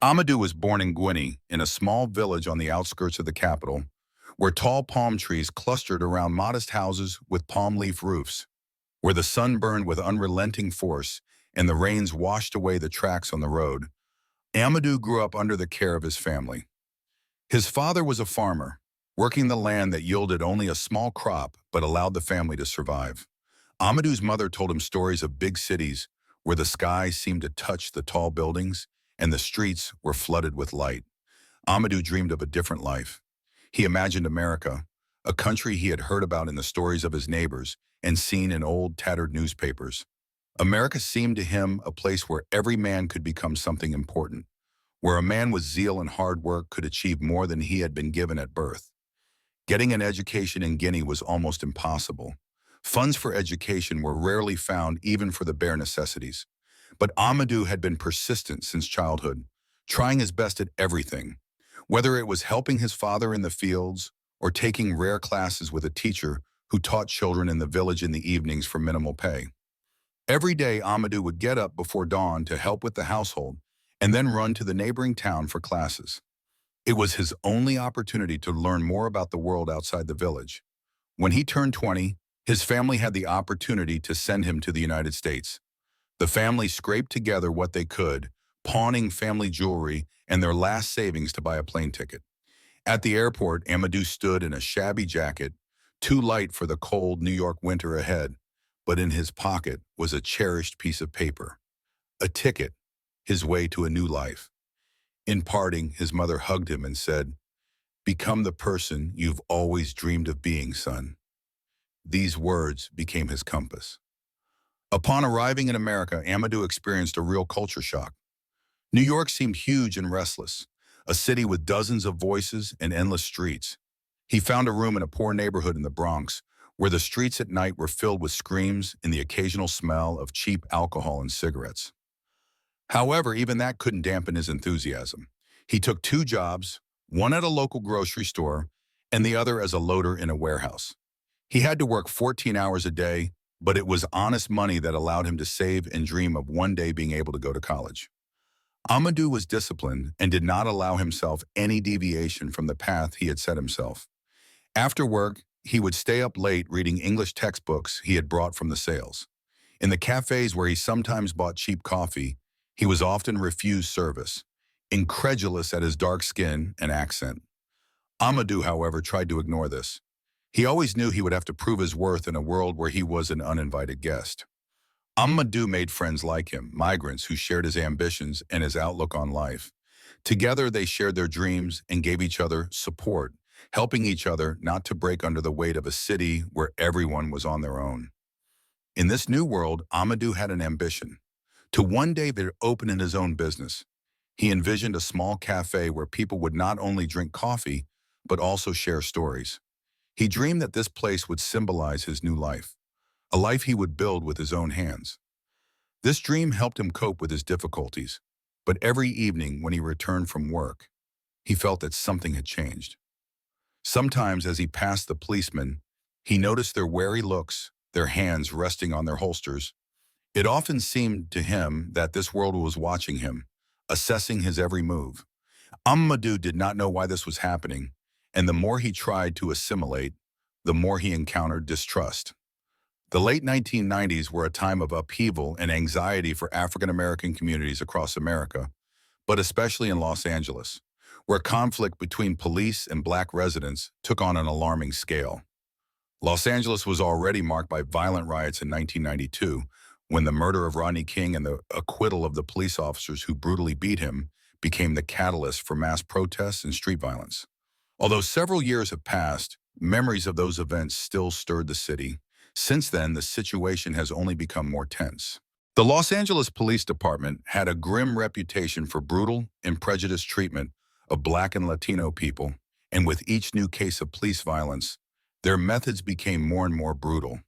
Amadou was born in Guinea, in a small village on the outskirts of the capital, where tall palm trees clustered around modest houses with palm leaf roofs, where the sun burned with unrelenting force and the rains washed away the tracks on the road. Amadou grew up under the care of his family. His father was a farmer, working the land that yielded only a small crop but allowed the family to survive. Amadou's mother told him stories of big cities where the sky seemed to touch the tall buildings and the streets were flooded with light. Amadou dreamed of a different life. He imagined America, a country he had heard about in the stories of his neighbors and seen in old, tattered newspapers. America seemed to him a place where every man could become something important, where a man with zeal and hard work could achieve more than he had been given at birth. Getting an education in Guinea was almost impossible. Funds for education were rarely found even for the bare necessities. But Amadou had been persistent since childhood, trying his best at everything, whether it was helping his father in the fields or taking rare classes with a teacher who taught children in the village in the evenings for minimal pay. Every day, Amadou would get up before dawn to help with the household and then run to the neighboring town for classes. It was his only opportunity to learn more about the world outside the village. When he turned 20, his family had the opportunity to send him to the United States. The family scraped together what they could, pawning family jewelry and their last savings to buy a plane ticket. At the airport, Amadou stood in a shabby jacket, too light for the cold New York winter ahead, but in his pocket was a cherished piece of paper, a ticket, his way to a new life. In parting, his mother hugged him and said, "Become the person you've always dreamed of being, son." These words became his compass. Upon arriving in America, Amadou experienced a real culture shock. New York seemed huge and restless, a city with dozens of voices and endless streets. He found a room in a poor neighborhood in the Bronx, where the streets at night were filled with screams and the occasional smell of cheap alcohol and cigarettes. However, even that couldn't dampen his enthusiasm. He took two jobs, one at a local grocery store and the other as a loader in a warehouse. He had to work 14 hours a day, but it was honest money that allowed him to save and dream of one day being able to go to college. Amadou was disciplined and did not allow himself any deviation from the path he had set himself. After work, he would stay up late reading English textbooks he had brought from the sales. In the cafes where he sometimes bought cheap coffee, he was often refused service, incredulous at his dark skin and accent. Amadou, however, tried to ignore this. He always knew he would have to prove his worth in a world where he was an uninvited guest. Amadou made friends like him, migrants who shared his ambitions and his outlook on life. Together, they shared their dreams and gave each other support, helping each other not to break under the weight of a city where everyone was on their own. In this new world, Amadou had an ambition to one day open in his own business. He envisioned a small cafe where people would not only drink coffee, but also share stories. He dreamed that this place would symbolize his new life, a life he would build with his own hands. This dream helped him cope with his difficulties, but every evening when he returned from work, he felt that something had changed. Sometimes as he passed the policemen, he noticed their wary looks, their hands resting on their holsters. It often seemed to him that this world was watching him, assessing his every move. Amadou did not know why this was happening, and the more he tried to assimilate, the more he encountered distrust. The late 1990s were a time of upheaval and anxiety for African American communities across America, but especially in Los Angeles, where conflict between police and black residents took on an alarming scale. Los Angeles was already marked by violent riots in 1992, when the murder of Rodney King and the acquittal of the police officers who brutally beat him became the catalyst for mass protests and street violence. Although several years have passed, memories of those events still stirred the city. Since then, the situation has only become more tense. The Los Angeles Police Department had a grim reputation for brutal and prejudiced treatment of Black and Latino people, and with each new case of police violence, their methods became more and more brutal.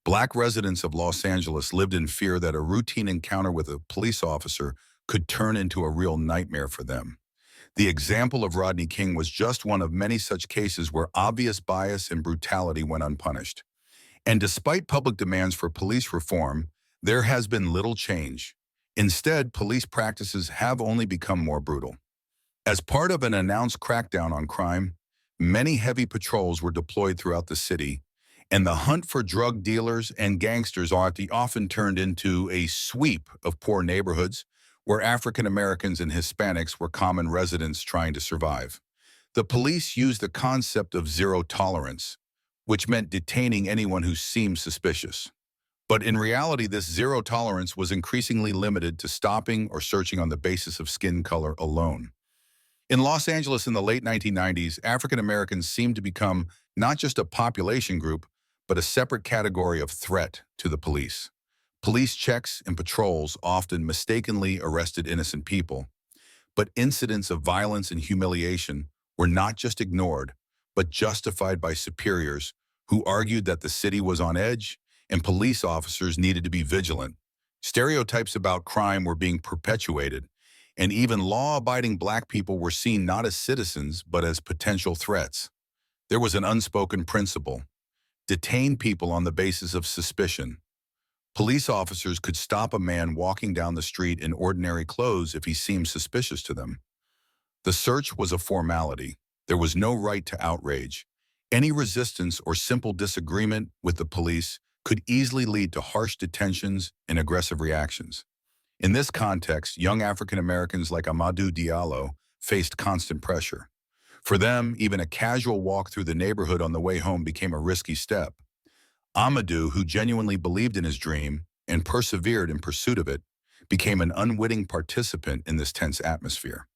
Black residents of Los Angeles lived in fear that a routine encounter with a police officer could turn into a real nightmare for them. The example of Rodney King was just one of many such cases where obvious bias and brutality went unpunished. And despite public demands for police reform, there has been little change. Instead, police practices have only become more brutal. As part of an announced crackdown on crime, many heavy patrols were deployed throughout the city, and the hunt for drug dealers and gangsters often turned into a sweep of poor neighborhoods where African Americans and Hispanics were common residents trying to survive. The police used the concept of zero tolerance, which meant detaining anyone who seemed suspicious. But in reality, this zero tolerance was increasingly limited to stopping or searching on the basis of skin color alone. In Los Angeles in the late 1990s, African Americans seemed to become not just a population group, but a separate category of threat to the police. Police checks and patrols often mistakenly arrested innocent people, but incidents of violence and humiliation were not just ignored, but justified by superiors who argued that the city was on edge and police officers needed to be vigilant. Stereotypes about crime were being perpetuated, and even law-abiding black people were seen not as citizens, but as potential threats. There was an unspoken principle: detain people on the basis of suspicion. Police officers could stop a man walking down the street in ordinary clothes if he seemed suspicious to them. The search was a formality. There was no right to outrage. Any resistance or simple disagreement with the police could easily lead to harsh detentions and aggressive reactions. In this context, young African Americans like Amadou Diallo faced constant pressure. For them, even a casual walk through the neighborhood on the way home became a risky step. Amadou, who genuinely believed in his dream and persevered in pursuit of it, became an unwitting participant in this tense atmosphere.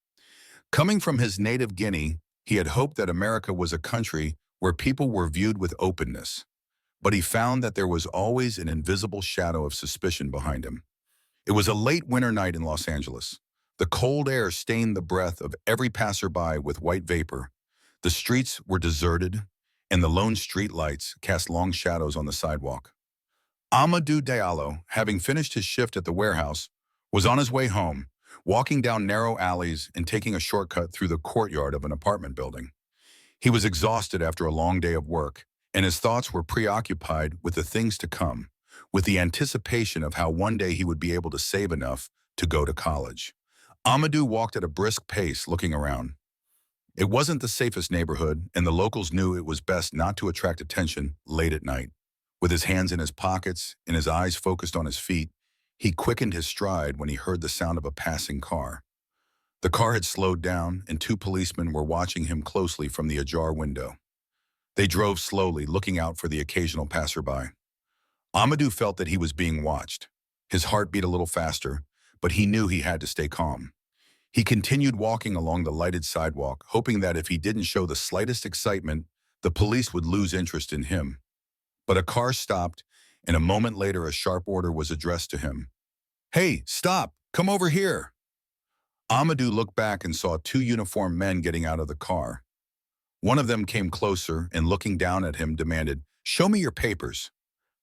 Coming from his native Guinea, he had hoped that America was a country where people were viewed with openness, but he found that there was always an invisible shadow of suspicion behind him. It was a late winter night in Los Angeles. The cold air stained the breath of every passerby with white vapor. The streets were deserted, and the lone street lights cast long shadows on the sidewalk. Amadou Diallo, having finished his shift at the warehouse, was on his way home, walking down narrow alleys and taking a shortcut through the courtyard of an apartment building. He was exhausted after a long day of work, and his thoughts were preoccupied with the things to come, with the anticipation of how one day he would be able to save enough to go to college. Amadou walked at a brisk pace, looking around. It wasn't the safest neighborhood, and the locals knew it was best not to attract attention late at night. With his hands in his pockets and his eyes focused on his feet, he quickened his stride when he heard the sound of a passing car. The car had slowed down, and two policemen were watching him closely from the ajar window. They drove slowly, looking out for the occasional passerby. Amadou felt that he was being watched. His heart beat a little faster, but he knew he had to stay calm. He continued walking along the lighted sidewalk, hoping that if he didn't show the slightest excitement, the police would lose interest in him. But a car stopped, and a moment later a sharp order was addressed to him. "Hey, stop! Come over here!" Amadou looked back and saw two uniformed men getting out of the car. One of them came closer and, looking down at him, demanded, "Show me your papers."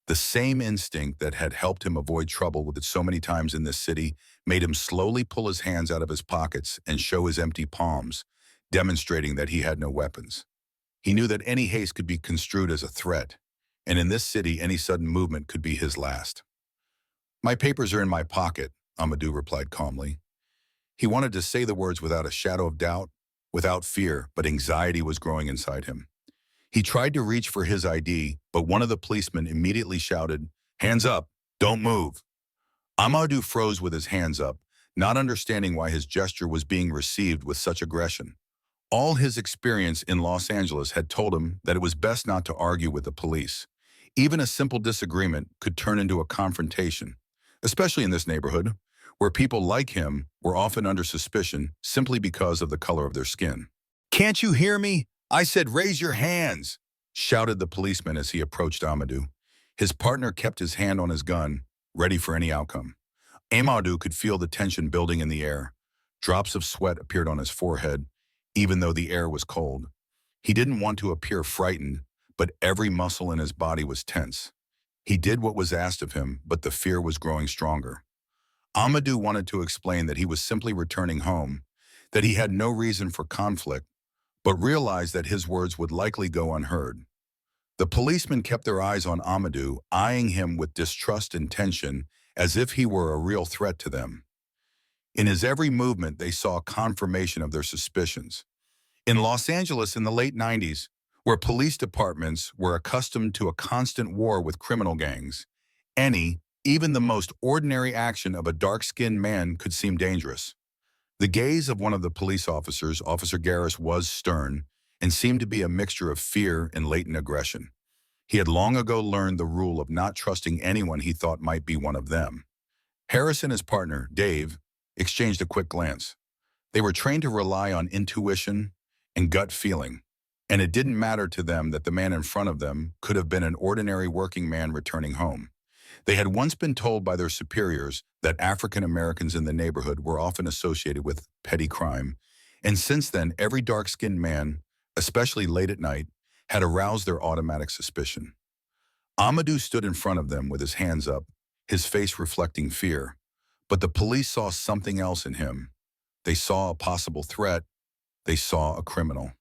The same instinct that had helped him avoid trouble with it so many times in this city made him slowly pull his hands out of his pockets and show his empty palms, demonstrating that he had no weapons. He knew that any haste could be construed as a threat, and in this city any sudden movement could be his last. "My papers are in my pocket," Amadou replied calmly. He wanted to say the words without a shadow of doubt, without fear, but anxiety was growing inside him. He tried to reach for his ID, but one of the policemen immediately shouted, "Hands up, don't move." Amadou froze with his hands up, not understanding why his gesture was being received with such aggression. All his experience in Los Angeles had told him that it was best not to argue with the police. Even a simple disagreement could turn into a confrontation, especially in this neighborhood, where people like him were often under suspicion simply because of the color of their skin. "Can't you hear me? I said raise your hands," shouted the policeman as he approached Amadou. His partner kept his hand on his gun, ready for any outcome. Amadou could feel the tension building in the air. Drops of sweat appeared on his forehead, even though the air was cold. He didn't want to appear frightened, but every muscle in his body was tense. He did what was asked of him, but the fear was growing stronger. Amadou wanted to explain that he was simply returning home, that he had no reason for conflict, but realized that his words would likely go unheard. The policemen kept their eyes on Amadou, eyeing him with distrust and tension, as if he were a real threat to them. In his every movement, they saw confirmation of their suspicions. In Los Angeles in the late 90s, where police departments were accustomed to a constant war with criminal gangs, even the most ordinary action of a dark-skinned man could seem dangerous. The gaze of one of the police officers, Officer Garris, was stern and seemed to be a mixture of fear and latent aggression. He had long ago learned the rule of not trusting anyone he thought might be one of them. Harris and his partner, Dave, exchanged a quick glance. They were trained to rely on intuition and gut feeling, and it didn't matter to them that the man in front of them could have been an ordinary working man returning home. They had once been told by their superiors that African Americans in the neighborhood were often associated with petty crime, and since then every dark-skinned man, especially late at night, had aroused their automatic suspicion. Amadou stood in front of them with his hands up, his face reflecting fear, but the police saw something else in him. They saw a possible threat. They saw a criminal.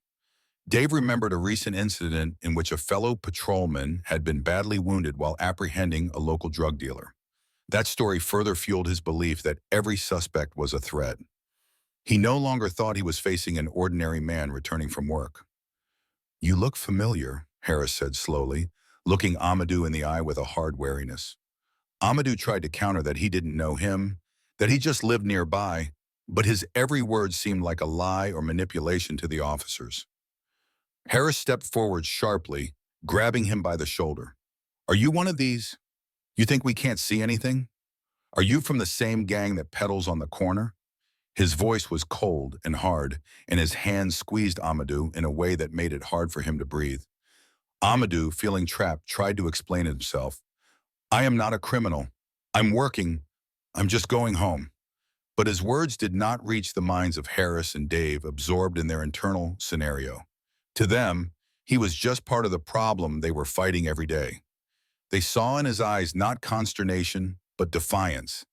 Dave remembered a recent incident in which a fellow patrolman had been badly wounded while apprehending a local drug dealer. That story further fueled his belief that every suspect was a threat. He no longer thought he was facing an ordinary man returning from work. "You look familiar," Harris said slowly, looking Amadou in the eye with a hard wariness. Amadou tried to counter that he didn't know him, that he just lived nearby, but his every word seemed like a lie or manipulation to the officers. Harris stepped forward sharply, grabbing him by the shoulder. "Are you one of these? You think we can't see anything? Are you from the same gang that peddles on the corner?" His voice was cold and hard, and his hands squeezed Amadou in a way that made it hard for him to breathe. Amadou, feeling trapped, tried to explain himself. "I am not a criminal. I'm working. I'm just going home." But his words did not reach the minds of Harris and Dave, absorbed in their internal scenario. To them, he was just part of the problem they were fighting every day. They saw in his eyes not consternation, but defiance.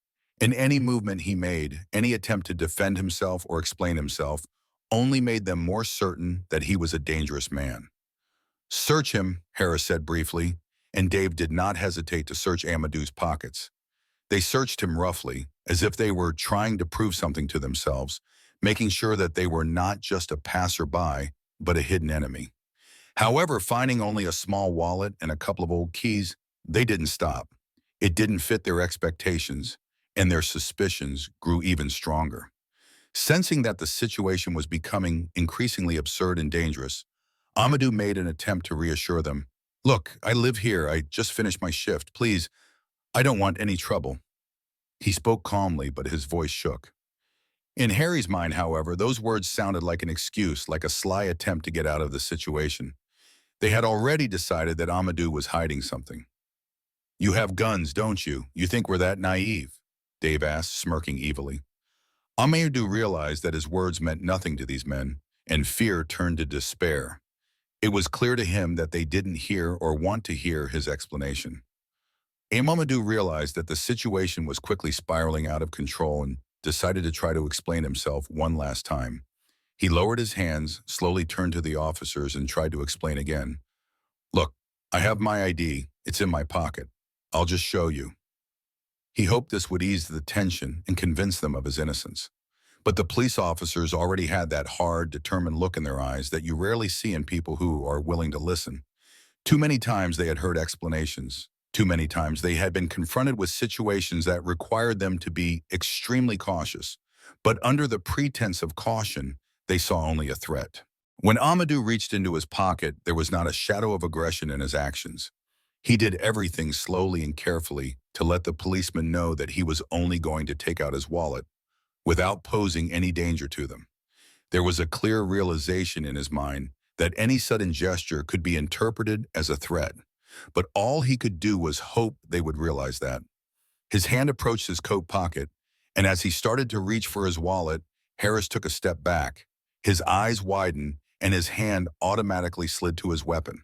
In any movement he made, any attempt to defend himself or explain himself, only made them more certain that he was a dangerous man. "Search him," Harris said briefly, and Dave did not hesitate to search Amadou's pockets. They searched him roughly, as if they were trying to prove something to themselves, making sure that they were not just a passerby, but a hidden enemy. However, finding only a small wallet and a couple of old keys, they didn't stop. It didn't fit their expectations, and their suspicions grew even stronger. Sensing that the situation was becoming increasingly absurd and dangerous, Amadou made an attempt to reassure them. "Look, I live here. I just finished my shift. Please, I don't want any trouble." He spoke calmly, but his voice shook. In Harry's mind, however, those words sounded like an excuse, like a sly attempt to get out of the situation. They had already decided that Amadou was hiding something. "You have guns, don't you? You think we're that naive?" Dave asked, smirking evilly. Amadou realized that his words meant nothing to these men, and fear turned to despair. It was clear to him that they didn't hear or want to hear his explanation. Amadou realized that the situation was quickly spiraling out of control and decided to try to explain himself one last time. He lowered his hands, slowly turned to the officers, and tried to explain again. "Look, I have my ID. It's in my pocket. I'll just show you." He hoped this would ease the tension and convince them of his innocence. But the police officers already had that hard, determined look in their eyes that you rarely see in people who are willing to listen. Too many times they had heard explanations. Too many times they had been confronted with situations that required them to be extremely cautious. But under the pretense of caution, they saw only a threat. When Amadou reached into his pocket, there was not a shadow of aggression in his actions. He did everything slowly and carefully to let the policeman know that he was only going to take out his wallet, without posing any danger to them. There was a clear realization in his mind that any sudden gesture could be interpreted as a threat, but all he could do was hope they would realize that. His hand approached his coat pocket, and as he started to reach for his wallet, Harris took a step back. His eyes widened, and his hand automatically slid to his weapon.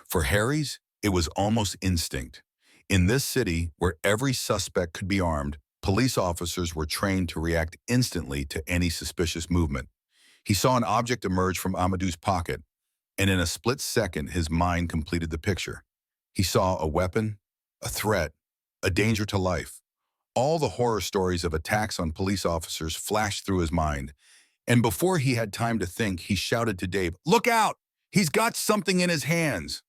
For Harry's, it was almost instinct. In this city, where every suspect could be armed, police officers were trained to react instantly to any suspicious movement. He saw an object emerge from Amadou's pocket, and in a split second, his mind completed the picture. He saw a weapon, a threat, a danger to life, All the horror stories of attacks on police officers flashed through his mind, and before he had time to think, he shouted to Dave, "Look out! He's got something in his hands!"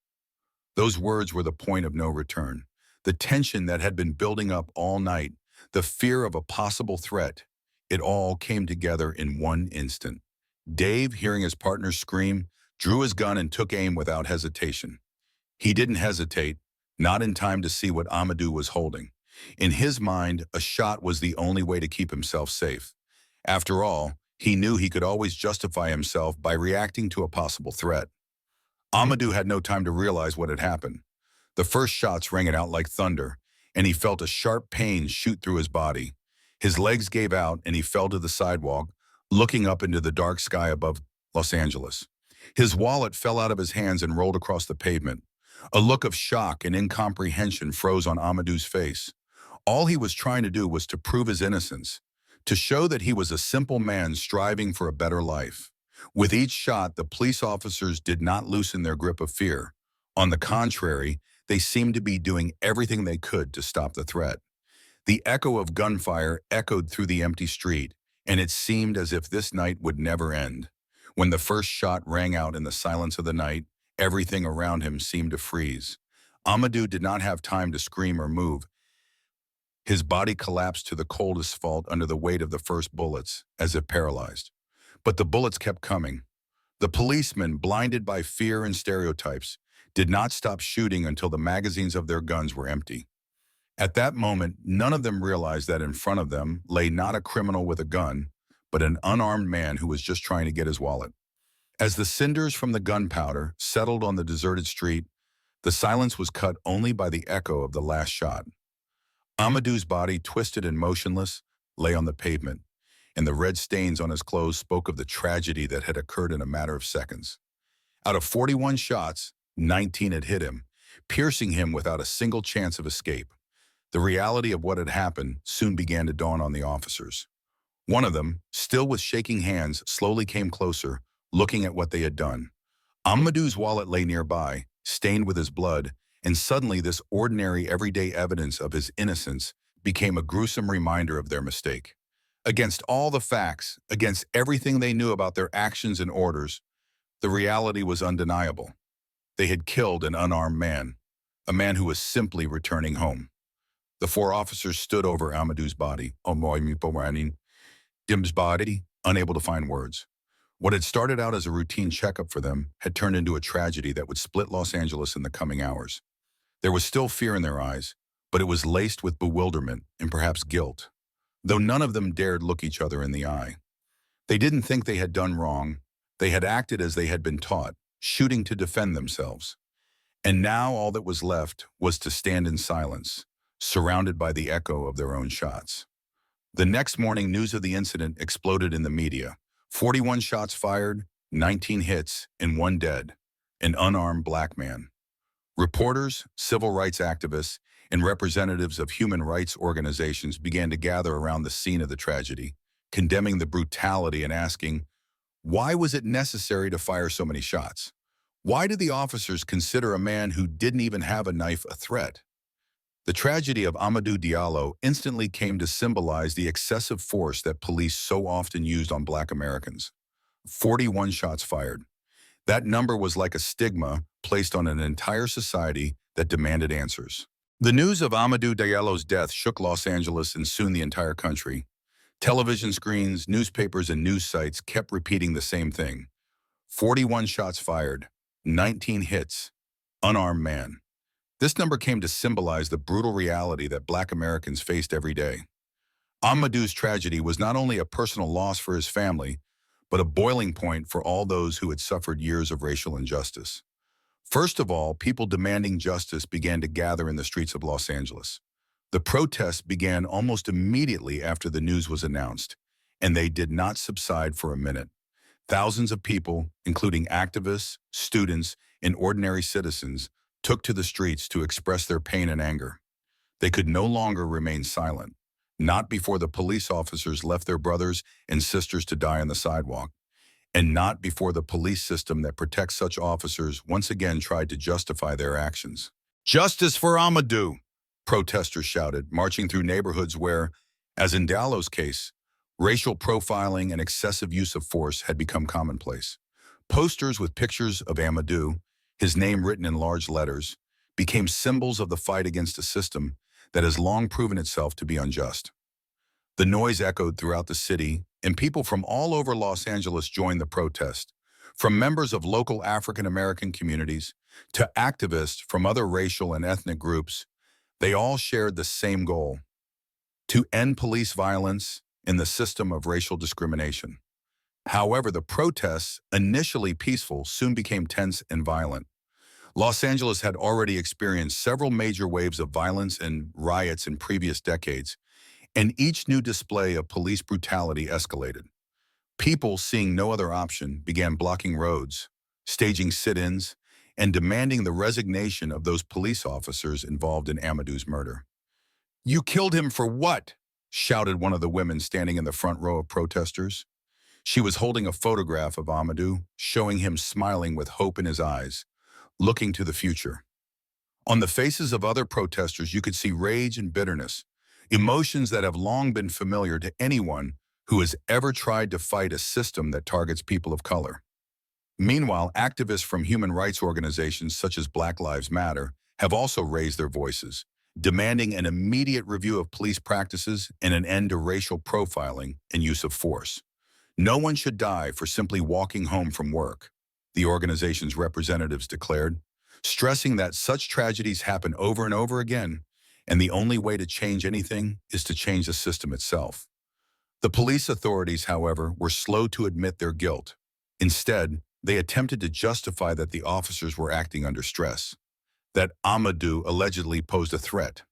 Those words were the point of no return. The tension that had been building up all night, the fear of a possible threat, it all came together in one instant. Dave, hearing his partner scream, drew his gun and took aim without hesitation. He didn't hesitate, not in time to see what Amadou was holding. In his mind, a shot was the only way to keep himself safe. After all, he knew he could always justify himself by reacting to a possible threat. Amadou had no time to realize what had happened. The first shots rang out like thunder, and he felt a sharp pain shoot through his body. His legs gave out, and he fell to the sidewalk, looking up into the dark sky above Los Angeles. His wallet fell out of his hands and rolled across the pavement. A look of shock and incomprehension froze on Amadou's face. All he was trying to do was to prove his innocence, to show that he was a simple man striving for a better life. With each shot, the police officers did not loosen their grip of fear. On the contrary, they seemed to be doing everything they could to stop the threat. The echo of gunfire echoed through the empty street, and it seemed as if this night would never end. When the first shot rang out in the silence of the night, everything around him seemed to freeze. Amadou did not have time to scream or move. His body collapsed to the cold asphalt under the weight of the first bullets, as if paralyzed. But the bullets kept coming. The policemen, blinded by fear and stereotypes, did not stop shooting until the magazines of their guns were empty. At that moment, none of them realized that in front of them lay not a criminal with a gun, but an unarmed man who was just trying to get his wallet. As the cinders from the gunpowder settled on the deserted street, the silence was cut only by the echo of the last shot. Amadou's body, twisted and motionless, lay on the pavement, and the red stains on his clothes spoke of the tragedy that had occurred in a matter of seconds. Out of 41 shots, 19 had hit him, piercing him without a single chance of escape. The reality of what had happened soon began to dawn on the officers. One of them, still with shaking hands, slowly came closer, looking at what they had done. Amadou's wallet lay nearby, stained with his blood, and suddenly this ordinary, everyday evidence of his innocence became a gruesome reminder of their mistake. Against all the facts, against everything they knew about their actions and orders, the reality was undeniable. They had killed an unarmed man, a man who was simply returning home. The four officers stood over Amadou's body, Dim's body, unable to find words. What had started out as a routine checkup for them had turned into a tragedy that would split Los Angeles in the coming hours. There was still fear in their eyes, but it was laced with bewilderment and perhaps guilt, though none of them dared look each other in the eye. They didn't think they had done wrong. They had acted as they had been taught, shooting to defend themselves. And now all that was left was to stand in silence, surrounded by the echo of their own shots. The next morning, news of the incident exploded in the media. 41 shots fired, 19 hits, and 1 dead, an unarmed black man. Reporters, civil rights activists, and representatives of human rights organizations began to gather around the scene of the tragedy, condemning the brutality and asking, why was it necessary to fire so many shots? Why did the officers consider a man who didn't even have a knife a threat? The tragedy of Amadou Diallo instantly came to symbolize the excessive force that police so often used on Black Americans. 41 shots fired. That number was like a stigma placed on an entire society that demanded answers. The news of Amadou Diallo's death shook Los Angeles and soon the entire country. Television screens, newspapers, and news sites kept repeating the same thing. 41 shots fired, 19 hits, unarmed man. This number came to symbolize the brutal reality that Black Americans faced every day. Amadou's tragedy was not only a personal loss for his family, but a boiling point for all those who had suffered years of racial injustice. First of all, people demanding justice began to gather in the streets of Los Angeles. The protests began almost immediately after the news was announced, and they did not subside for a minute. Thousands of people, including activists, students, and ordinary citizens, took to the streets to express their pain and anger. They could no longer remain silent, not before the police officers left their brothers and sisters to die on the sidewalk, and not before the police system that protects such officers once again tried to justify their actions. Justice for Amadou! protesters shouted, marching through neighborhoods where, as in Diallo's case, racial profiling and excessive use of force had become commonplace. Posters with pictures of Amadou, his name written in large letters, became symbols of the fight against a system that has long proven itself to be unjust. The noise echoed throughout the city, and people from all over Los Angeles joined the protest, from members of local African American communities to activists from other racial and ethnic groups. They all shared the same goal: to end police violence in the system of racial discrimination. However, the protests, initially peaceful, soon became tense and violent. Los Angeles had already experienced several major waves of violence and riots in previous decades, and each new display of police brutality escalated. People, seeing no other option, began blocking roads, staging sit-ins, and demanding the resignation of those police officers involved in Amadou's murder. "You killed him for what?" shouted one of the women standing in the front row of protesters. She was holding a photograph of Amadou, showing him smiling with hope in his eyes, looking to the future. On the faces of other protesters, you could see rage and bitterness, emotions that have long been familiar to anyone who has ever tried to fight a system that targets people of color. Meanwhile, activists from human rights organizations such as Black Lives Matter have also raised their voices, demanding an immediate review of police practices and an end to racial profiling and use of force. "No one should die for simply walking home from work," the organization's representatives declared, stressing that such tragedies happen over and over again, and the only way to change anything is to change the system itself. The police authorities, however, were slow to admit their guilt. Instead, they attempted to justify that the officers were acting under stress, that Amadou allegedly posed a threat.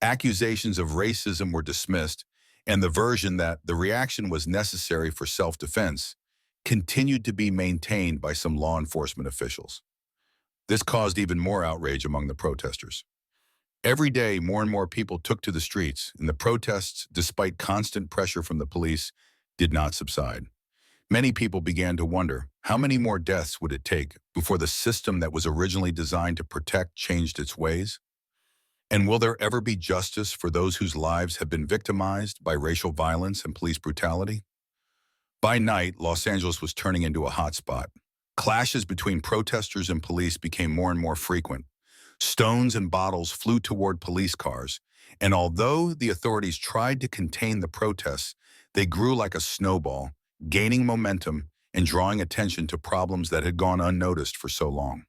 Accusations of racism were dismissed, and the version that the reaction was necessary for self-defense continued to be maintained by some law enforcement officials. This caused even more outrage among the protesters. Every day, more and more people took to the streets, and the protests, despite constant pressure from the police, did not subside. Many people began to wonder, how many more deaths would it take before the system that was originally designed to protect changed its ways? And will there ever be justice for those whose lives have been victimized by racial violence and police brutality? By night, Los Angeles was turning into a hotspot. Clashes between protesters and police became more and more frequent. Stones and bottles flew toward police cars, and although the authorities tried to contain the protests, they grew like a snowball, gaining momentum and drawing attention to problems that had gone unnoticed for so long.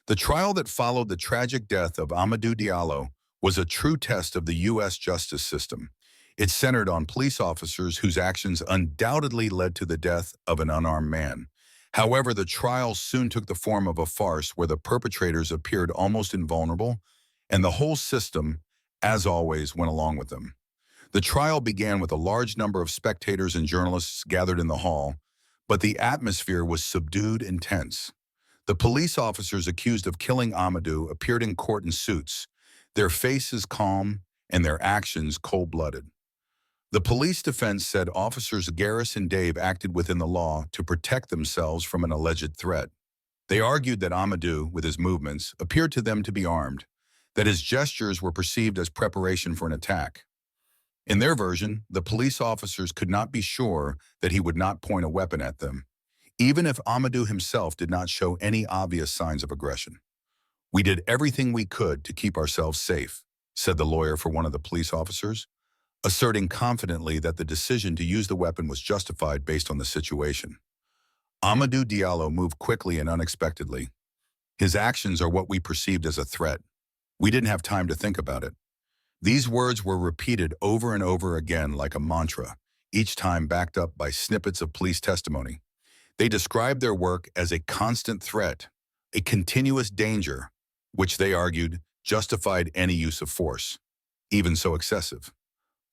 The trial that followed the tragic death of Amadou Diallo was a true test of the U.S. justice system. It centered on police officers whose actions undoubtedly led to the death of an unarmed man. However, the trial soon took the form of a farce where the perpetrators appeared almost invulnerable, and the whole system, as always, went along with them. The trial began with a large number of spectators and journalists gathered in the hall, but the atmosphere was subdued and tense. The police officers accused of killing Amadou appeared in court in suits, their faces calm and their actions cold-blooded. The police defense said officers Garris and Dave acted within the law to protect themselves from an alleged threat. They argued that Amadou, with his movements, appeared to them to be armed, that his gestures were perceived as preparation for an attack. In their version, the police officers could not be sure that he would not point a weapon at them, even if Amadou himself did not show any obvious signs of aggression. "We did everything we could to keep ourselves safe," said the lawyer for one of the police officers, asserting confidently that the decision to use the weapon was justified based on the situation. Amadou Diallo moved quickly and unexpectedly. "His actions are what we perceived as a threat. We didn't have time to think about it." These words were repeated over and over again like a mantra, each time backed up by snippets of police testimony. They described their work as a constant threat, a continuous danger, which they argued justified any use of force, even so excessive.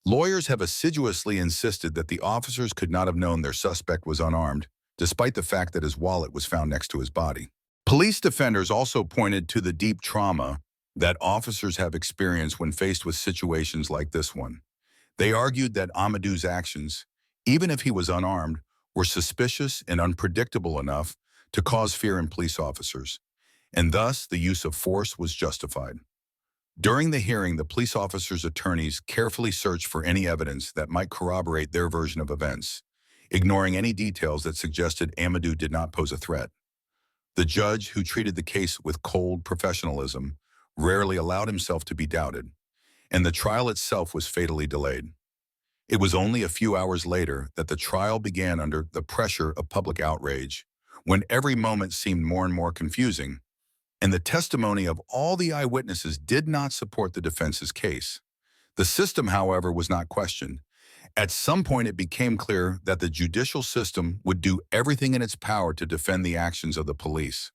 Lawyers have assiduously insisted that the officers could not have known their suspect was unarmed, despite the fact that his wallet was found next to his body. Police defenders also pointed to the deep trauma that officers have experienced when faced with situations like this one. They argued that Amadou's actions, even if he was unarmed, were suspicious and unpredictable enough to cause fear in police officers, and thus the use of force was justified. During the hearing, the police officers' attorneys carefully searched for any evidence that might corroborate their version of events, ignoring any details that suggested Amadou did not pose a threat. The judge, who treated the case with cold professionalism, rarely allowed himself to be doubted, and the trial itself was fatally delayed. It was only a few hours later that the trial began under the pressure of public outrage, when every moment seemed more and more confusing, and the testimony of all the eyewitnesses did not support the defense's case. The system, however, was not questioned. At some point, it became clear that the judicial system would do everything in its power to defend the actions of the police.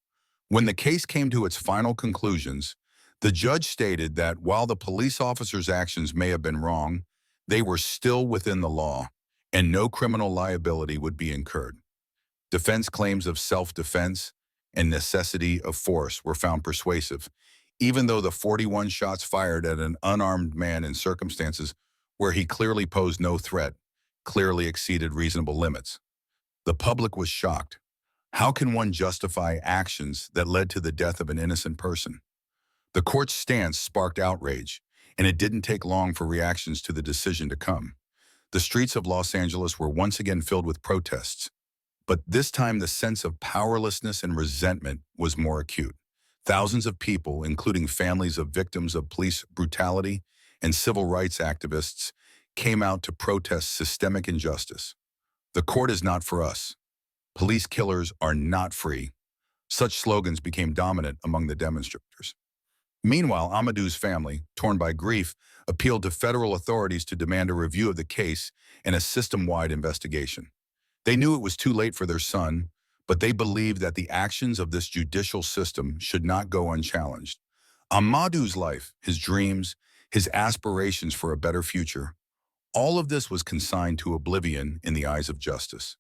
When the case came to its final conclusions, the judge stated that while the police officers' actions may have been wrong, they were still within the law, and no criminal liability would be incurred. Defense claims of self-defense and necessity of force were found persuasive, even though the 41 shots fired at an unarmed man in circumstances where he clearly posed no threat clearly exceeded reasonable limits. The public was shocked. How can one justify actions that led to the death of an innocent person? The court's stance sparked outrage, and it didn't take long for reactions to the decision to come. The streets of Los Angeles were once again filled with protests, but this time the sense of powerlessness and resentment was more acute. Thousands of people, including families of victims of police brutality and civil rights activists, came out to protest systemic injustice. The court is not for us. Police killers are not free. Such slogans became dominant among the demonstrators. Meanwhile, Amadou's family, torn by grief, appealed to federal authorities to demand a review of the case and a system-wide investigation. They knew it was too late for their son, but they believed that the actions of this judicial system should not go unchallenged. Amadou's life, his dreams, his aspirations for a better future, all of this was consigned to oblivion in the eyes of justice.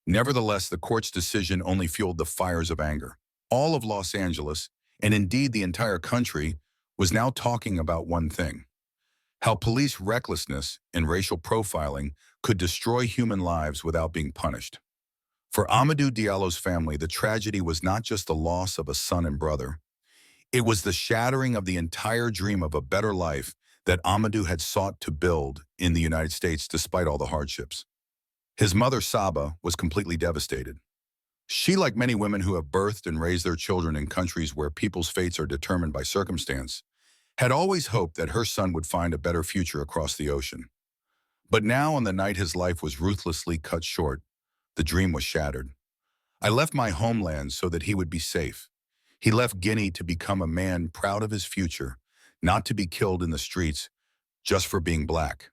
Nevertheless, the court's decision only fueled the fires of anger. All of Los Angeles, and indeed the entire country, was now talking about one thing: how police recklessness and racial profiling could destroy human lives without being punished. For Amadou Diallo's family, the tragedy was not just the loss of a son and brother. It was the shattering of the entire dream of a better life that Amadou had sought to build in the United States despite all the hardships. His mother, Saba, was completely devastated. She, like many women who have birthed and raised their children in countries where people's fates are determined by circumstance, had always hoped that her son would find a better future across the ocean. But now, on the night his life was ruthlessly cut short, the dream was shattered. I left my homeland so that he would be safe. He left Guinea to become a man proud of his future, not to be killed in the streets just for being black.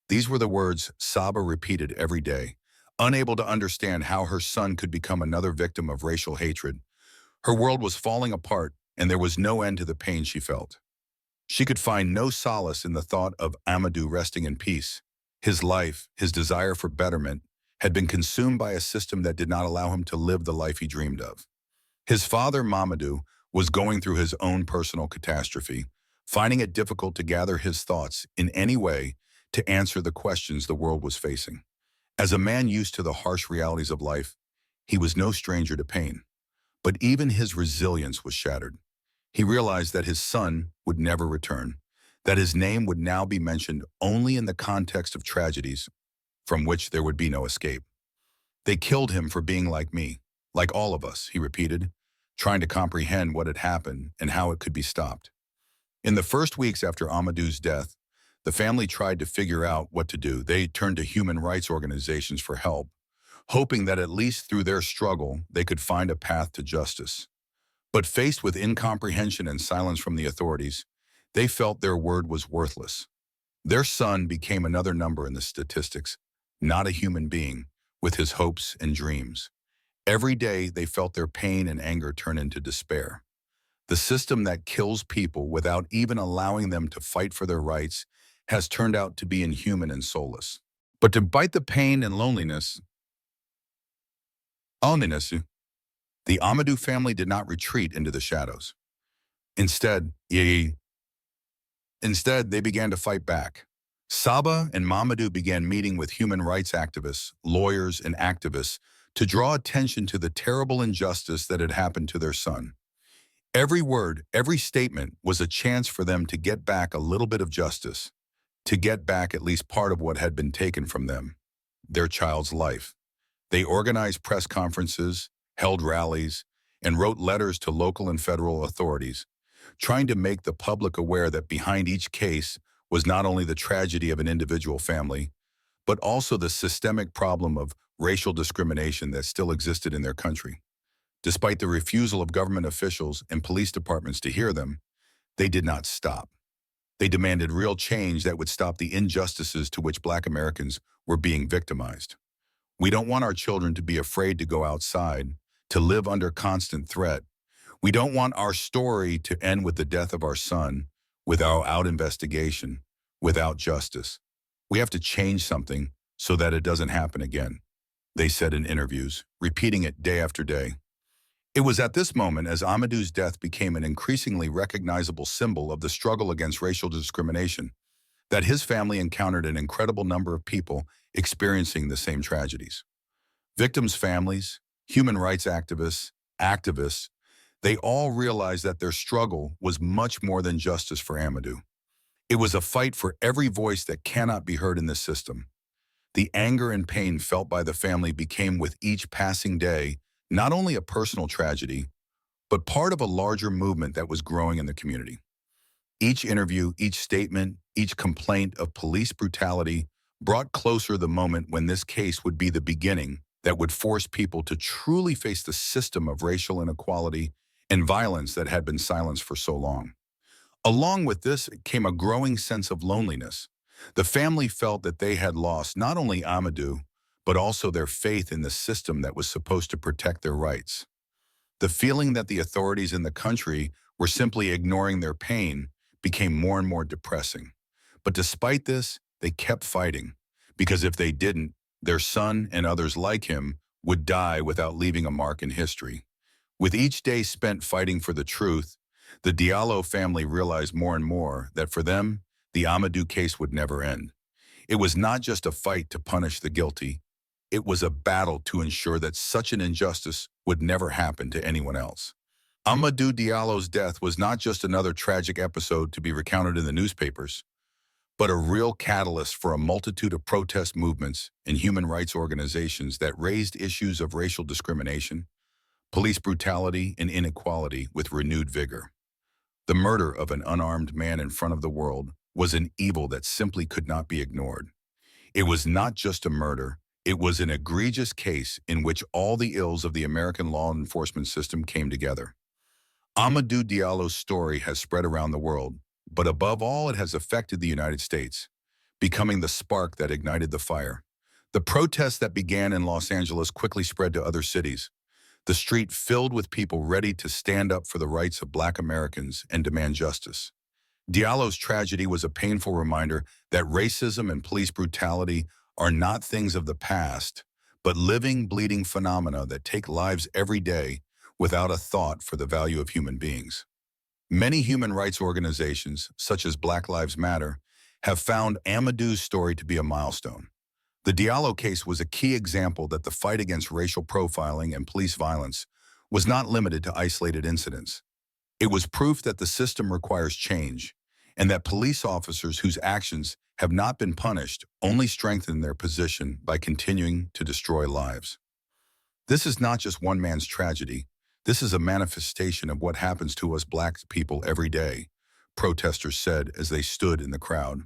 These were the words Saba repeated every day, unable to understand how her son could become another victim of racial hatred. Her world was falling apart, and there was no end to the pain she felt. She could find no solace in the thought of Amadou resting in peace. His life, his desire for betterment, had been consumed by a system that did not allow him to live the life he dreamed of. His father, Mamadou, was going through his own personal catastrophe, finding it difficult to gather his thoughts in any way to answer the questions the world was facing. As a man used to the harsh realities of life, he was no stranger to pain. But even his resilience was shattered. He realized that his son would never return, that his name would now be mentioned only in the context of tragedies from which there would be no escape. They killed him for being like me, like all of us, he repeated, trying to comprehend what had happened and how it could be stopped. In the first weeks after Amadou's death, the family tried to figure out what to do. They turned to human rights organizations for help, hoping that at least through their struggle, they could find a path to justice. But faced with incomprehension and silence from the authorities, they felt their word was worthless. Their son became another number in the statistics, not a human being, with his hopes and dreams. Every day, they felt their pain and anger turn into despair. The system that kills people without even allowing them to fight for their rights has turned out to be inhuman and soulless. But despite the pain and loneliness, the Amadou family did not retreat into the shadows. Instead, they began to fight back. Saba and Mamadou began meeting with human rights activists, lawyers, and activists to draw attention to the terrible injustice that had happened to their son. Every word, every statement was a chance for them to get back a little bit of justice, to get back at least part of what had been taken from them, their child's life. They organized press conferences, held rallies, and wrote letters to local and federal authorities, trying to make the public aware that behind each case was not only the tragedy of an individual family, but also the systemic problem of racial discrimination that still existed in their country. Despite the refusal of government officials and police departments to hear them, they did not stop. They demanded real change that would stop the injustices to which Black Americans were being victimized. We don't want our children to be afraid to go outside, to live under constant threat. We don't want our story to end with the death of our son, without investigation, without justice. We have to change something so that it doesn't happen again, they said in interviews, repeating it day after day. It was at this moment, as Amadou's death became an increasingly recognizable symbol of the struggle against racial discrimination, that his family encountered an incredible number of people experiencing the same tragedies. Victims' families, human rights activists, they all realized that their struggle was much more than justice for Amadou. It was a fight for every voice that cannot be heard in this system. The anger and pain felt by the family became, with each passing day, not only a personal tragedy, but part of a larger movement that was growing in the community. Each interview, each statement, each complaint of police brutality brought closer the moment when this case would be the beginning that would force people to truly face the system of racial inequality and violence that had been silenced for so long. Along with this came a growing sense of loneliness. The family felt that they had lost not only Amadou, but also their faith in the system that was supposed to protect their rights. The feeling that the authorities in the country were simply ignoring their pain became more and more depressing. But despite this, they kept fighting, because if they didn't, their son and others like him would die without leaving a mark in history. With each day spent fighting for the truth, the Diallo family realized more and more that for them, the Amadou case would never end. It was not just a fight to punish the guilty. It was a battle to ensure that such an injustice would never happen to anyone else. Amadou Diallo's death was not just another tragic episode to be recounted in the newspapers, but a real catalyst for a multitude of protest movements and human rights organizations that raised issues of racial discrimination, police brutality, and inequality with renewed vigor. The murder of an unarmed man in front of the world was an evil that simply could not be ignored. It was not just a murder. It was an egregious case in which all the ills of the American law enforcement system came together. Amadou Diallo's story has spread around the world, but above all, it has affected the United States, becoming the spark that ignited the fire. The protests that began in Los Angeles quickly spread to other cities, the street filled with people ready to stand up for the rights of Black Americans and demand justice. Diallo's tragedy was a painful reminder that racism and police brutality are not things of the past, but living, bleeding phenomena that take lives every day without a thought for the value of human beings. Many human rights organizations, such as Black Lives Matter, have found Amadou's story to be a milestone. The Diallo case was a key example that the fight against racial profiling and police violence was not limited to isolated incidents. It was proof that the system requires change, and that police officers whose actions have not been punished only strengthen their position by continuing to destroy lives. This is not just one man's tragedy. This is a manifestation of what happens to us Black people every day, protesters said as they stood in the crowd.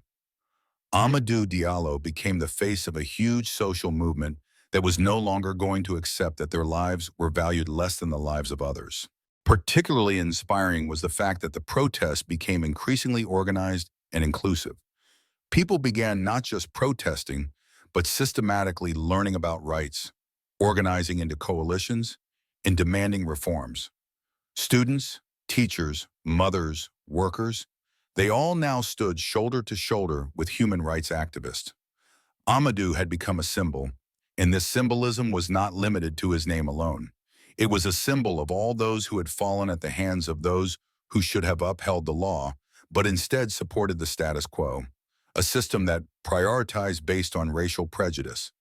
Amadou Diallo became the face of a huge social movement that was no longer going to accept that their lives were valued less than the lives of others. Particularly inspiring was the fact that the protests became increasingly organized and inclusive. People began not just protesting, but systematically learning about rights, organizing into coalitions, and demanding reforms. Students, teachers, mothers, workers, they all now stood shoulder to shoulder with human rights activists. Amadou had become a symbol, and this symbolism was not limited to his name alone. It was a symbol of all those who had fallen at the hands of those who should have upheld the law, but instead supported the status quo, a system that prioritized based on racial prejudice.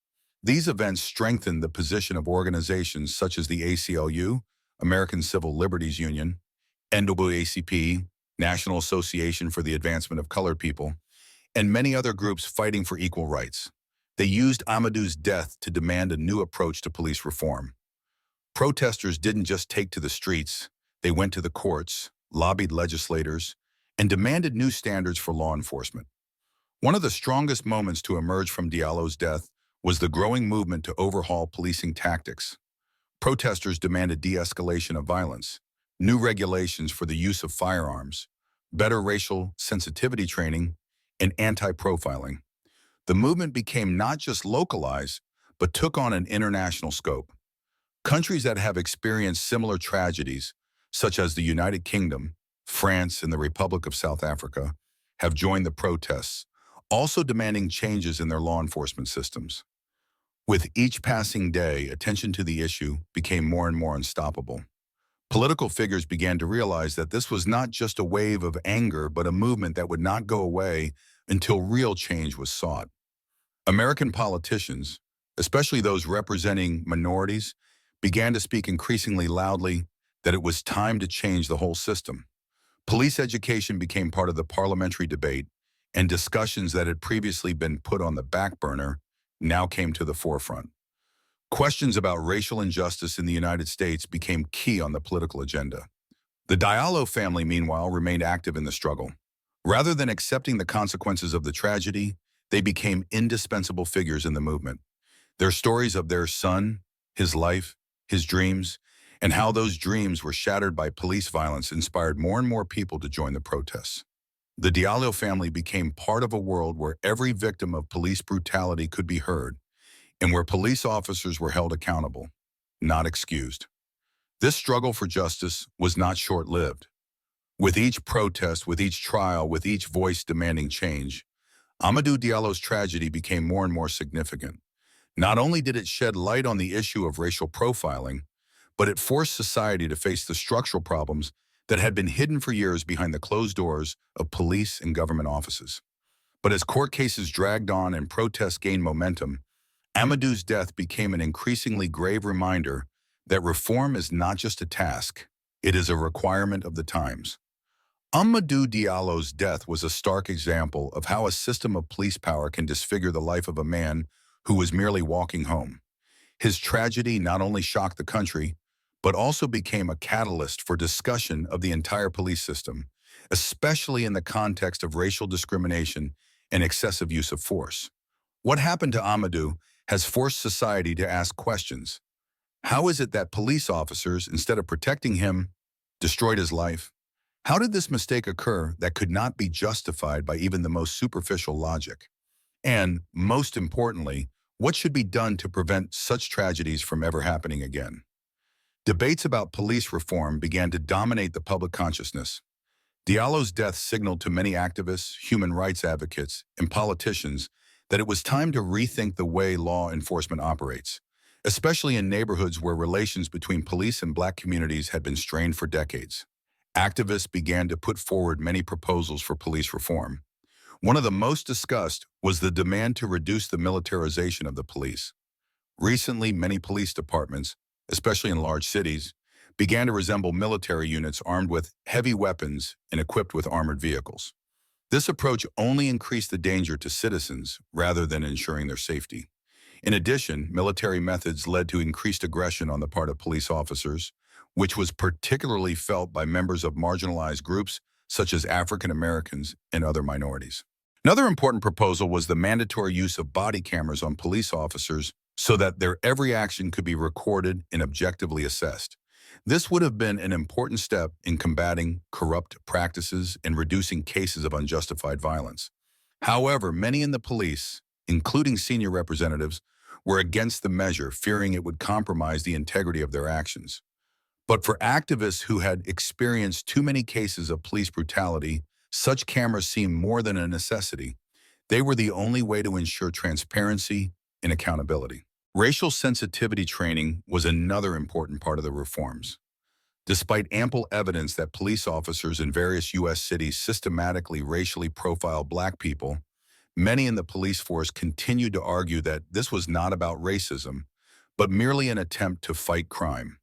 These events strengthened the position of organizations such as the ACLU, American Civil Liberties Union, NAACP, National Association for the Advancement of Colored People, and many other groups fighting for equal rights. They used Amadou's death to demand a new approach to police reform. Protesters didn't just take to the streets, they went to the courts, lobbied legislators, and demanded new standards for law enforcement. One of the strongest moments to emerge from Diallo's death was the growing movement to overhaul policing tactics. Protesters demanded de-escalation of violence, new regulations for the use of firearms, better racial sensitivity training, and anti-profiling. The movement became not just localized, but took on an international scope. Countries that have experienced similar tragedies, such as the United Kingdom, France, and the Republic of South Africa, have joined the protests, also demanding changes in their law enforcement systems. With each passing day, attention to the issue became more and more unstoppable. Political figures began to realize that this was not just a wave of anger, but a movement that would not go away until real change was sought. American politicians, especially those representing minorities, began to speak increasingly loudly that it was time to change the whole system. Police education became part of the parliamentary debate, and discussions that had previously been put on the back burner now came to the forefront. Questions about racial injustice in the United States became key on the political agenda. The Diallo family, meanwhile, remained active in the struggle. Rather than accepting the consequences of the tragedy, they became indispensable figures in the movement. Their stories of their son, his life, his dreams, and how those dreams were shattered by police violence inspired more and more people to join the protests. The Diallo family became part of a world where every victim of police brutality could be heard, and where police officers were held accountable, not excused. This struggle for justice was not short-lived. With each protest, with each trial, with each voice demanding change, Amadou Diallo's tragedy became more and more significant. Not only did it shed light on the issue of racial profiling, but it forced society to face the structural problems that had been hidden for years behind the closed doors of police and government offices. But as court cases dragged on and protests gained momentum, Amadou's death became an increasingly grave reminder that reform is not just a task, it is a requirement of the times. Amadou Diallo's death was a stark example of how a system of police power can disfigure the life of a man who was merely walking home. His tragedy not only shocked the country, but also became a catalyst for discussion of the entire police system, especially in the context of racial discrimination and excessive use of force. What happened to Amadou has forced society to ask questions. How is it that police officers, instead of protecting him, destroyed his life? How did this mistake occur that could not be justified by even the most superficial logic? And, most importantly, what should be done to prevent such tragedies from ever happening again? Debates about police reform began to dominate the public consciousness. Diallo's death signaled to many activists, human rights advocates, and politicians that it was time to rethink the way law enforcement operates, especially in neighborhoods where relations between police and Black communities had been strained for decades. Activists began to put forward many proposals for police reform. One of the most discussed was the demand to reduce the militarization of the police. Recently, many police departments, especially in large cities, began to resemble military units armed with heavy weapons and equipped with armored vehicles. This approach only increased the danger to citizens rather than ensuring their safety. In addition, military methods led to increased aggression on the part of police officers, which was particularly felt by members of marginalized groups such as African Americans and other minorities. Another important proposal was the mandatory use of body cameras on police officers so that their every action could be recorded and objectively assessed. This would have been an important step in combating corrupt practices and reducing cases of unjustified violence. However, many in the police, including senior representatives, were against the measure, fearing it would compromise the integrity of their actions. But for activists who had experienced too many cases of police brutality, such cameras seemed more than a necessity. They were the only way to ensure transparency and accountability. Racial sensitivity training was another important part of the reforms. Despite ample evidence that police officers in various U.S. cities systematically racially profile Black people, many in the police force continued to argue that this was not about racism, but merely an attempt to fight crime.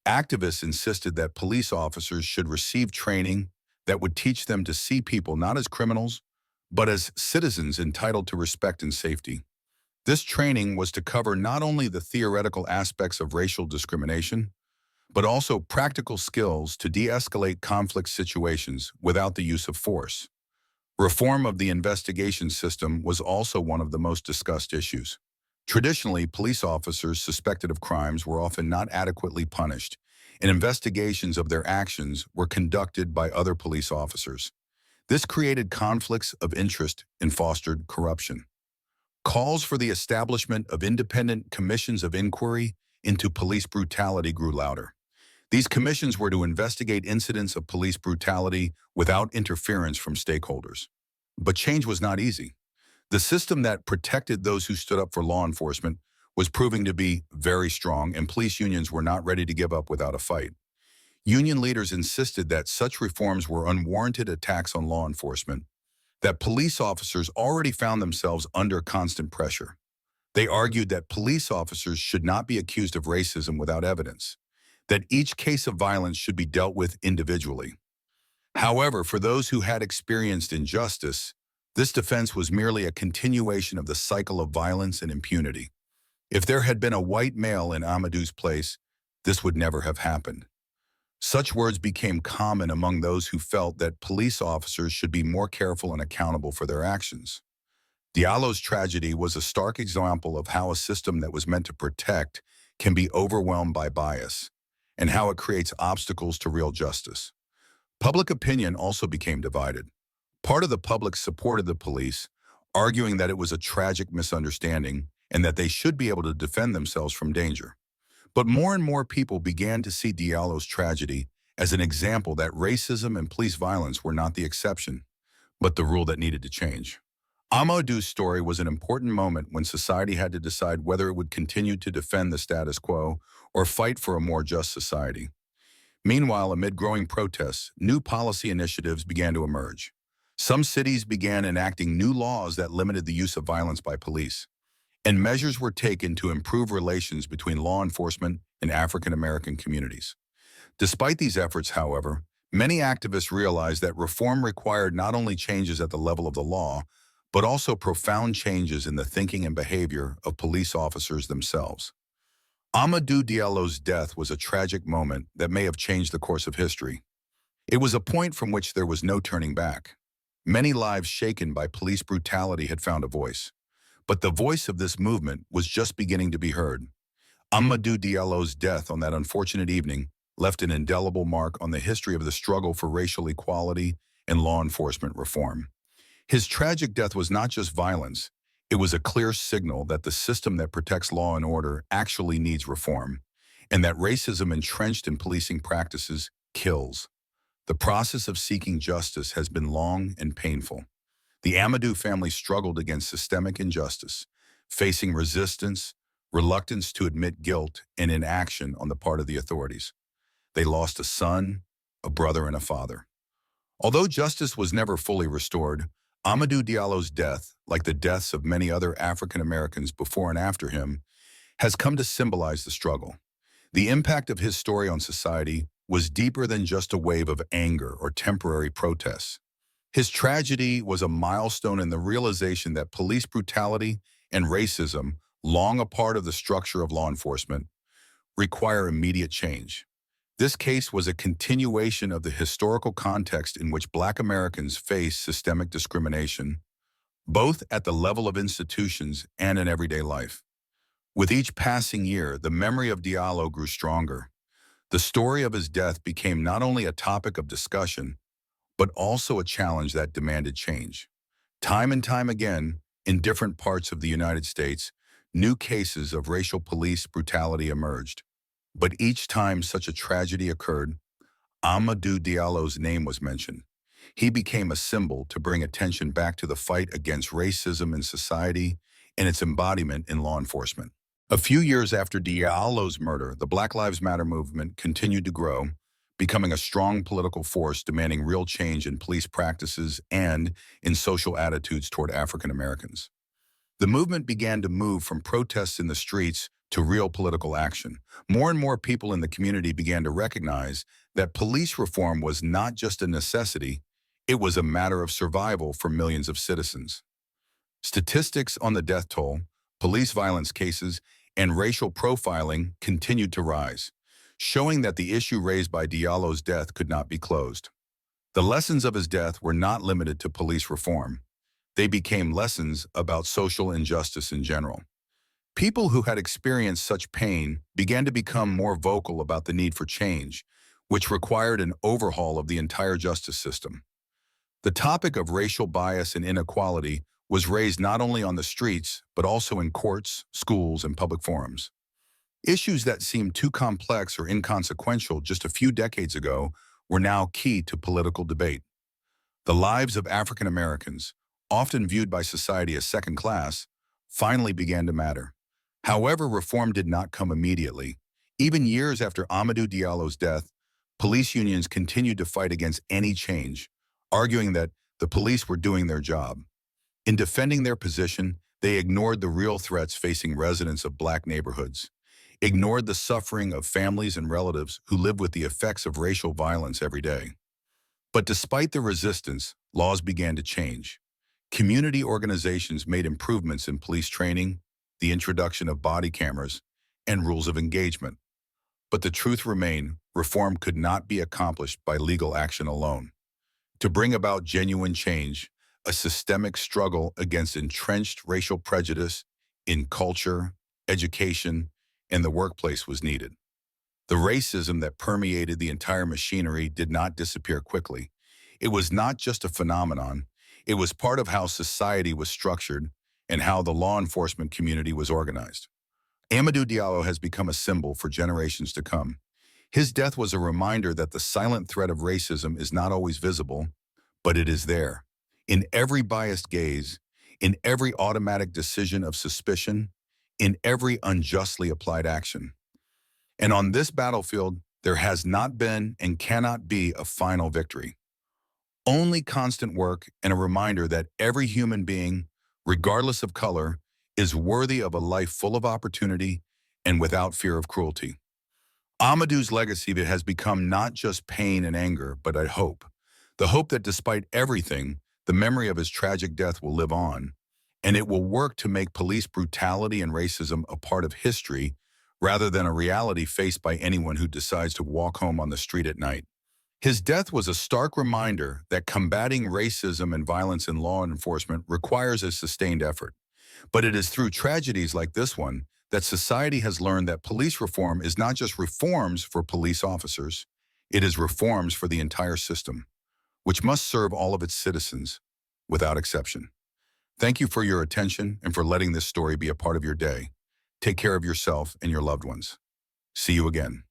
Activists insisted that police officers should receive training that would teach them to see people not as criminals, but as citizens entitled to respect and safety. This training was to cover not only the theoretical aspects of racial discrimination, but also practical skills to de-escalate conflict situations without the use of force. Reform of the investigation system was also one of the most discussed issues. Traditionally, police officers suspected of crimes were often not adequately punished, and investigations of their actions were conducted by other police officers. This created conflicts of interest and fostered corruption. Calls for the establishment of independent commissions of inquiry into police brutality grew louder. These commissions were to investigate incidents of police brutality without interference from stakeholders. But change was not easy. The system that protected those who stood up for law enforcement was proving to be very strong, and police unions were not ready to give up without a fight. Union leaders insisted that such reforms were unwarranted attacks on law enforcement, that police officers already found themselves under constant pressure. They argued that police officers should not be accused of racism without evidence, that each case of violence should be dealt with individually. However, for those who had experienced injustice, this defense was merely a continuation of the cycle of violence and impunity. If there had been a white male in Amadou's place, this would never have happened. Such words became common among those who felt that police officers should be more careful and accountable for their actions. Diallo's tragedy was a stark example of how a system that was meant to protect can be overwhelmed by bias, and how it creates obstacles to real justice. Public opinion also became divided. Part of the public supported the police, arguing that it was a tragic misunderstanding and that they should be able to defend themselves from danger. But more and more people began to see Diallo's tragedy as an example that racism and police violence were not the exception, but the rule that needed to change. Amadou's story was an important moment when society had to decide whether it would continue to defend the status quo or fight for a more just society. Meanwhile, amid growing protests, new policy initiatives began to emerge. Some cities began enacting new laws that limited the use of violence by police, and measures were taken to improve relations between law enforcement and African American communities. Despite these efforts, however, many activists realized that reform required not only changes at the level of the law, but also profound changes in the thinking and behavior of police officers themselves. Amadou Diallo's death was a tragic moment that may have changed the course of history. It was a point from which there was no turning back. Many lives shaken by police brutality had found a voice, but the voice of this movement was just beginning to be heard. Amadou Diallo's death on that unfortunate evening left an indelible mark on the history of the struggle for racial equality and law enforcement reform. His tragic death was not just violence, it was a clear signal that the system that protects law and order actually needs reform, and that racism entrenched in policing practices kills. The process of seeking justice has been long and painful. The Amadou family struggled against systemic injustice, facing resistance, reluctance to admit guilt, and inaction on the part of the authorities. They lost a son, a brother, and a father. Although justice was never fully restored, Amadou Diallo's death, like the deaths of many other African Americans before and after him, has come to symbolize the struggle. The impact of his story on society was deeper than just a wave of anger or temporary protests. His tragedy was a milestone in the realization that police brutality and racism, long a part of the structure of law enforcement, require immediate change. This case was a continuation of the historical context in which Black Americans face systemic discrimination, both at the level of institutions and in everyday life. With each passing year, the memory of Diallo grew stronger. The story of his death became not only a topic of discussion, but also a challenge that demanded change. Time and time again, in different parts of the United States, new cases of racial police brutality emerged. But each time such a tragedy occurred, Amadou Diallo's name was mentioned. He became a symbol to bring attention back to the fight against racism in society and its embodiment in law enforcement. A few years after Diallo's murder, the Black Lives Matter movement continued to grow, becoming a strong political force demanding real change in police practices and in social attitudes toward African Americans. The movement began to move from protests in the streets to real political action. More and more people in the community began to recognize that police reform was not just a necessity, it was a matter of survival for millions of citizens. Statistics on the death toll, police violence cases, and racial profiling continued to rise, showing that the issue raised by Diallo's death could not be closed. The lessons of his death were not limited to police reform. They became lessons about social injustice in general. People who had experienced such pain began to become more vocal about the need for change, which required an overhaul of the entire justice system. The topic of racial bias and inequality was raised not only on the streets, but also in courts, schools, and public forums. Issues that seemed too complex or inconsequential just a few decades ago were now key to political debate. The lives of African Americans, often viewed by society as second class, finally began to matter. However, reform did not come immediately. Even years after Amadou Diallo's death, police unions continued to fight against any change, arguing that the police were doing their job. In defending their position, they ignored the real threats facing residents of Black neighborhoods, ignored the suffering of families and relatives who live with the effects of racial violence every day. But despite the resistance, laws began to change. Community organizations made improvements in police training, the introduction of body cameras, and rules of engagement. But the truth remained, reform could not be accomplished by legal action alone. To bring about genuine change, a systemic struggle against entrenched racial prejudice in culture, education, and the workplace was needed. The racism that permeated the entire machinery did not disappear quickly. It was not just a phenomenon, it was part of how society was structured and how the law enforcement community was organized. Amadou Diallo has become a symbol for generations to come. His death was a reminder that the silent threat of racism is not always visible, but it is there. In every biased gaze, in every automatic decision of suspicion, in every unjustly applied action. And on this battlefield, there has not been and cannot be a final victory. Only constant work and a reminder that every human being, regardless of color, is worthy of a life full of opportunity and without fear of cruelty. Amadou's legacy that has become not just pain and anger, but a hope. The hope that despite everything, the memory of his tragic death will live on, and it will work to make police brutality and racism a part of history rather than a reality faced by anyone who decides to walk home on the street at night. His death was a stark reminder that combating racism and violence in law enforcement requires a sustained effort. But it is through tragedies like this one that society has learned that police reform is not just reforms for police officers, it is reforms for the entire system, which must serve all of its citizens, without exception. Thank you for your attention and for letting this story be a part of your day. Take care of yourself and your loved ones. See you again.